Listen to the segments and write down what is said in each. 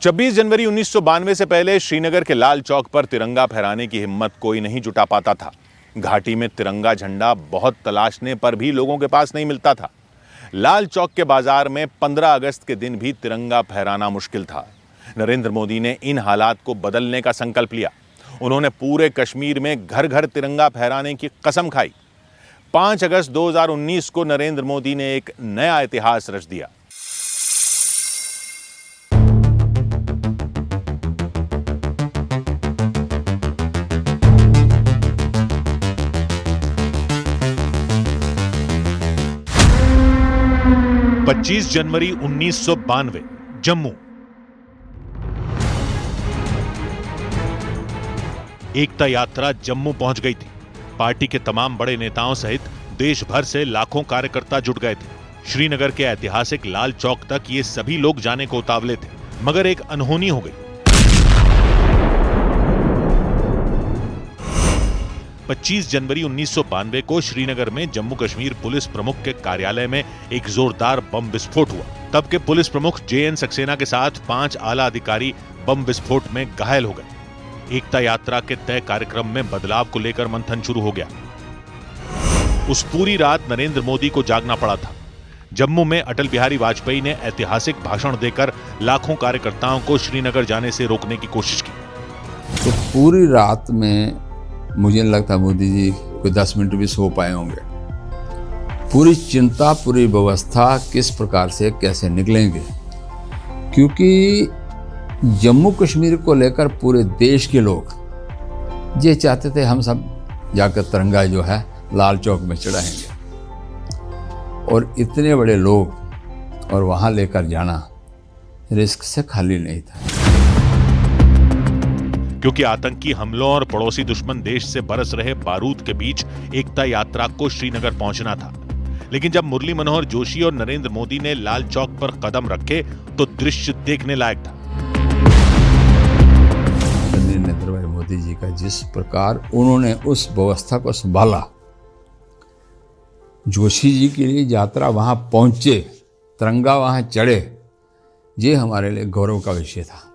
26 जनवरी 1992 से पहले श्रीनगर के लाल चौक पर तिरंगा फहराने की हिम्मत कोई नहीं जुटा पाता था। घाटी में तिरंगा झंडा बहुत तलाशने पर भी लोगों के पास नहीं मिलता था। लाल चौक के बाजार में 15 अगस्त के दिन भी तिरंगा फहराना मुश्किल था। नरेंद्र मोदी ने इन हालात को बदलने का संकल्प लिया। उन्होंने पूरे कश्मीर में घर घर तिरंगा फहराने की कसम खाई। 5 अगस्त 2019 को नरेंद्र मोदी ने एक नया इतिहास रच दिया। पच्चीस जनवरी 1992 जम्मू। एकता यात्रा जम्मू पहुंच गई थी। पार्टी के तमाम बड़े नेताओं सहित देश भर से लाखों कार्यकर्ता जुट गए थे। श्रीनगर के ऐतिहासिक लाल चौक तक ये सभी लोग जाने को उतावले थे, मगर एक अनहोनी हो गई। 25 जनवरी 1992 को श्रीनगर में जम्मू कश्मीर पुलिस प्रमुख के कार्यालय में एक जोरदार बम विस्फोट हुआ। तब के पुलिस प्रमुख JN सक्सेना के साथ 5 आला अधिकारी बम विस्फोट में घायल हो गए। एकता यात्रा के तय कार्यक्रम में बदलाव को लेकर मंथन शुरू हो गया। उस पूरी रात नरेंद्र मोदी को जागना पड़ा था। जम्मू में अटल बिहारी वाजपेयी ने ऐतिहासिक भाषण देकर लाखों कार्यकर्ताओं को श्रीनगर जाने से रोकने की कोशिश की। तो पूरी रात में मुझे नहीं लगता मोदी जी कोई 10 मिनट भी सो पाए होंगे। पूरी चिंता, पूरी व्यवस्था किस प्रकार से कैसे निकलेंगे, क्योंकि जम्मू कश्मीर को लेकर पूरे देश के लोग ये चाहते थे हम सब जाकर तिरंगा जो है लाल चौक में चढ़ाएंगे, और इतने बड़े लोग और वहाँ लेकर जाना रिस्क से खाली नहीं था। क्योंकि आतंकी हमलों और पड़ोसी दुश्मन देश से बरस रहे बारूद के बीच एकता यात्रा को श्रीनगर पहुंचना था। लेकिन जब मुरली मनोहर जोशी और नरेंद्र मोदी ने लाल चौक पर कदम रखे तो दृश्य देखने लायक था। नरेंद्र भाई मोदी जी का जिस प्रकार उन्होंने उस व्यवस्था को संभाला, जोशी जी के लिए यात्रा वहां पहुंचे, तिरंगा वहां चढ़े, ये हमारे लिए गौरव का विषय था।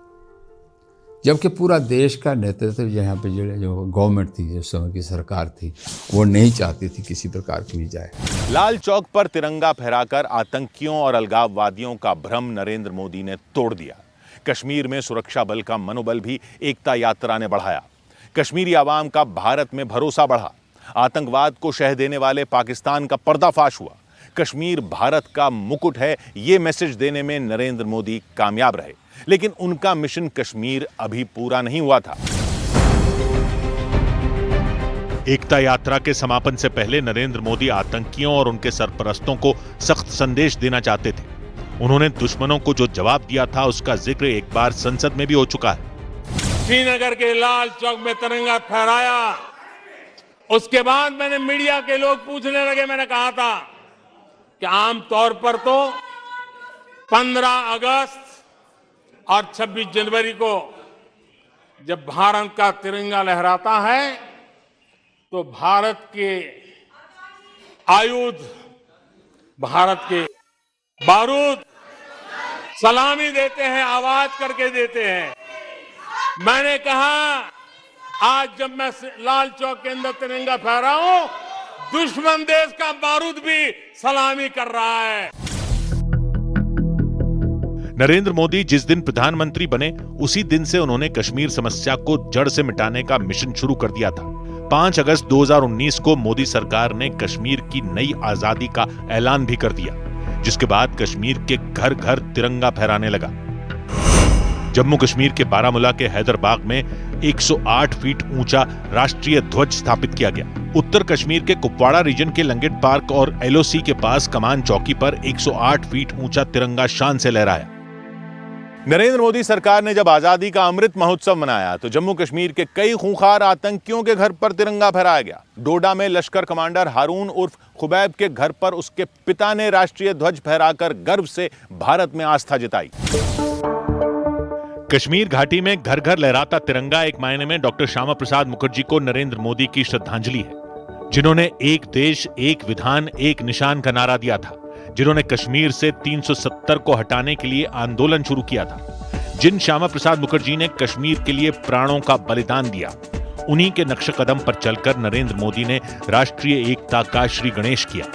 जबकि पूरा देश का नेतृत्व यहाँ पे जो गवर्नमेंट थी, जिस समय की सरकार थी, वो नहीं चाहती थी किसी प्रकार की भी जाए। लाल चौक पर तिरंगा फहराकर आतंकियों और अलगाववादियों का भ्रम नरेंद्र मोदी ने तोड़ दिया। कश्मीर में सुरक्षा बल का मनोबल भी एकता यात्रा ने बढ़ाया। कश्मीरी आवाम का भारत में भरोसा बढ़ा। आतंकवाद को शह देने वाले पाकिस्तान का पर्दाफाश हुआ। कश्मीर भारत का मुकुट है, ये मैसेज देने में नरेंद्र मोदी कामयाब रहे। लेकिन उनका मिशन कश्मीर अभी पूरा नहीं हुआ था। एकता यात्रा के समापन से पहले नरेंद्र मोदी आतंकियों और उनके सरपरस्तों को सख्त संदेश देना चाहते थे। उन्होंने दुश्मनों को जो जवाब दिया था उसका जिक्र एक बार संसद में भी हो चुका है। श्रीनगर के लाल चौक में तिरंगा फहराया, उसके बाद मैंने मीडिया के लोग पूछने लगे। मैंने कहा था कि आमतौर पर तो 15 अगस्त और 26 जनवरी को जब भारत का तिरंगा लहराता है तो भारत के आयुध, भारत के बारूद सलामी देते हैं, आवाज करके देते हैं। मैंने कहा आज जब मैं लाल चौक के अंदर तिरंगा फहराऊं, दुश्मन देश का बारूद भी सलामी कर रहा है। नरेंद्र मोदी जिस दिन प्रधानमंत्री बने उसी दिन से उन्होंने कश्मीर समस्या को जड़ से मिटाने का मिशन शुरू कर दिया था। 5 अगस्त 2019 को मोदी सरकार ने कश्मीर की नई आजादी का ऐलान भी कर दिया, जिसके बाद कश्मीर के घर घर तिरंगा फहराने लगा। जम्मू कश्मीर के बारामूला के हैदरबाग में 108 फीट ऊंचा राष्ट्रीय ध्वज स्थापित किया गया। उत्तर कश्मीर के कुपवाड़ा रीजन के लंगेट पार्क और LOC के पास कमान चौकी पर 108 फीट ऊंचा तिरंगा शान से लहराया। नरेंद्र मोदी सरकार ने जब आजादी का अमृत महोत्सव मनाया तो जम्मू कश्मीर के कई खूंखार आतंकियों के घर पर तिरंगा फहराया गया। डोडा में लश्कर कमांडर हारून उर्फ खुबैब के घर पर उसके पिता ने राष्ट्रीय ध्वज फहराकर गर्व से भारत में आस्था जताई। कश्मीर घाटी में घर घर लहराता तिरंगा एक मायने में डॉक्टर श्यामा प्रसाद मुखर्जी को नरेंद्र मोदी की श्रद्धांजलि है, जिन्होंने एक देश एक विधान एक निशान का नारा दिया था, जिन्होंने कश्मीर से 370 को हटाने के लिए आंदोलन शुरू किया था। जिन श्यामा प्रसाद मुखर्जी ने कश्मीर के लिए प्राणों का बलिदान दिया, उन्हीं के नक्शे कदम पर चलकर नरेंद्र मोदी ने राष्ट्रीय एकता का श्री गणेश किया।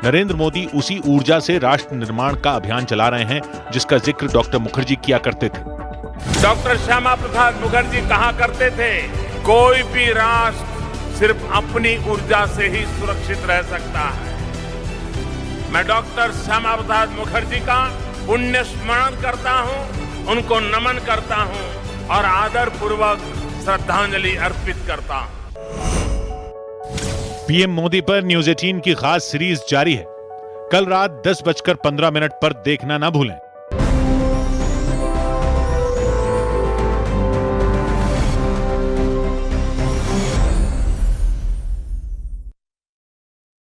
नरेंद्र मोदी उसी ऊर्जा से राष्ट्र निर्माण का अभियान चला रहे हैं जिसका जिक्र डॉक्टर मुखर्जी किया करते थे। डॉक्टर श्यामा प्रसाद मुखर्जी कहा करते थे, कोई भी राष्ट्र सिर्फ अपनी ऊर्जा से ही सुरक्षित रह सकता है। मैं डॉक्टर श्यामा प्रसाद मुखर्जी का पुण्य स्मरण करता हूं, उनको नमन करता हूं और आदर पूर्वक श्रद्धांजलि अर्पित करता हूं। पीएम मोदी पर न्यूज 18 की खास सीरीज जारी है। कल रात 10:15 पर देखना ना भूलें।